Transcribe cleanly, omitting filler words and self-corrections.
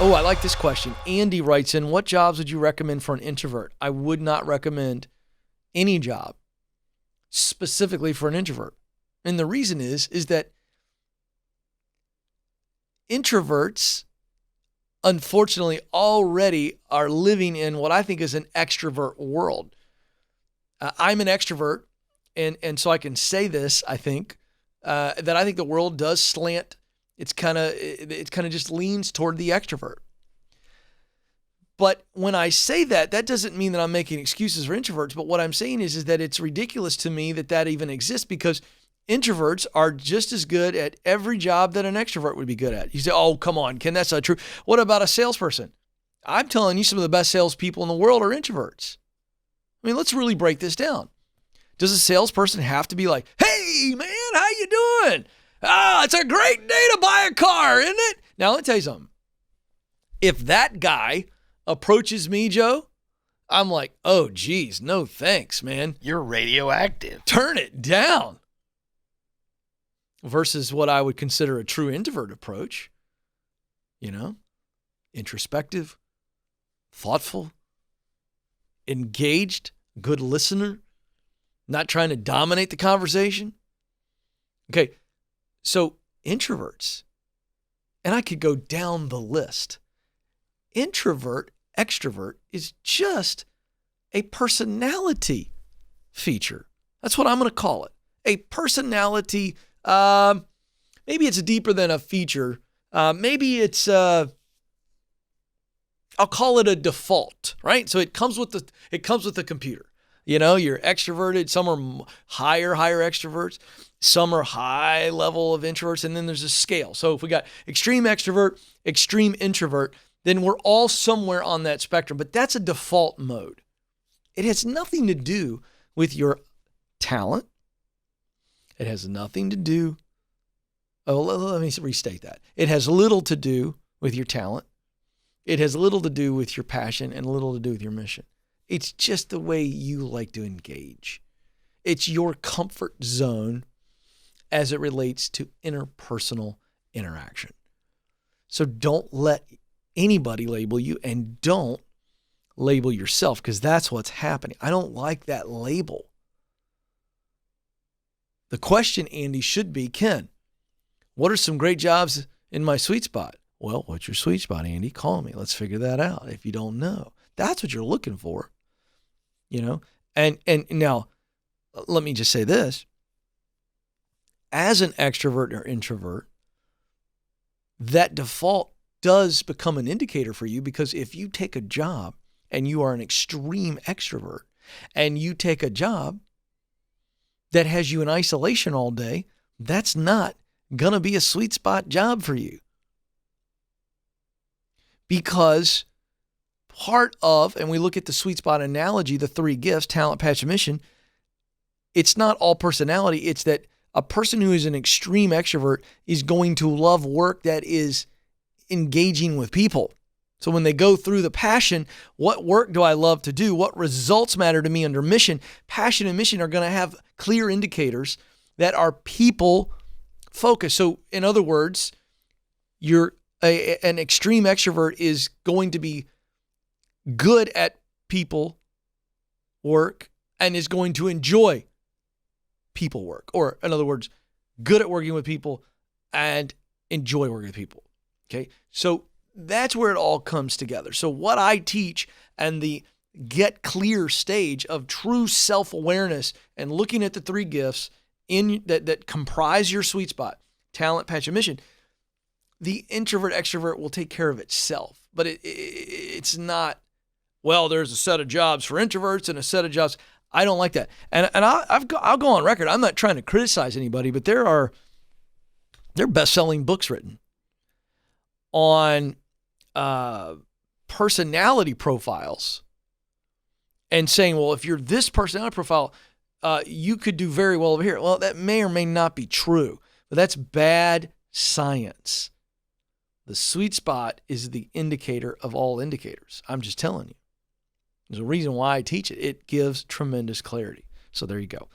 Oh, I like this question. Andy writes in, what jobs would you recommend for an introvert? I would not recommend any job specifically for an introvert. And the reason is that introverts, unfortunately, already are living in what I think is an extrovert world. I'm an extrovert, and so I can say this, I think, that I think the world does slant. It kind of just leans toward the extrovert. But when I say that, that doesn't mean that I'm making excuses for introverts. But what I'm saying is that it's ridiculous to me that even exists, because introverts are just as good at every job that an extrovert would be good at. You say, oh, come on, Ken, that's not true. What about a salesperson? I'm telling you, some of the best salespeople in the world are introverts. I mean, let's really break this down. Does a salesperson have to be like, hey, man, how you doing? It's a great day to buy a car, isn't it? Now, let me tell you something. If that guy approaches me, Joe, I'm like, oh, geez, no thanks, man. You're radioactive. Turn it down. Versus what I would consider a true introvert approach. Introspective, thoughtful, engaged, good listener, not trying to dominate the conversation. Okay, so introverts, and I could go down the list. Introvert, extrovert is just a personality feature. That's what I'm going to call it. A personality, maybe it's deeper than a feature. Maybe it's, I'll call it a default, right? So it comes with the computer. You're extroverted. Some are higher extroverts. Some are high level of introverts. And then there's a scale. So if we got extreme extrovert, extreme introvert, then we're all somewhere on that spectrum. But that's a default mode. It has nothing to do with your talent. It has nothing to do. Oh, let me restate that. It has little to do with your talent. It has little to do with your passion and little to do with your mission. It's just the way you like to engage. It's your comfort zone as it relates to interpersonal interaction. So don't let anybody label you, and don't label yourself, because that's what's happening. I don't like that label. The question, Andy, should be, Ken, what are some great jobs in my sweet spot? Well, what's your sweet spot, Andy? Call me. Let's figure that out. If you don't know, that's what you're looking for. And now let me just say this. As an extrovert or introvert, that default does become an indicator for you, because if you take a job and you are an extreme extrovert and you take a job that has you in isolation all day, that's not going to be a sweet spot job for you. Because part of, and we look at the sweet spot analogy, the three gifts, talent, passion, mission, it's not all personality. It's that a person who is an extreme extrovert is going to love work that is engaging with people. So when they go through the passion, what work do I love to do? What results matter to me under mission? Passion and mission are going to have clear indicators that are people focused. So in other words, an extreme extrovert is going to be good at people work and is going to enjoy people work. Or in other words, good at working with people and enjoy working with people. Okay. So that's where it all comes together. So what I teach and the get clear stage of true self-awareness and looking at the three gifts in that comprise your sweet spot, talent, passion, mission, the introvert extrovert will take care of itself. But it's not, well, there's a set of jobs for introverts and a set of jobs. I don't like that. And I'll go on record. I'm not trying to criticize anybody, but there are best-selling books written on personality profiles and saying, well, if you're this personality profile, you could do very well over here. Well, that may or may not be true, but that's bad science. The sweet spot is the indicator of all indicators. I'm just telling you. There's a reason why I teach it. It gives tremendous clarity. So there you go.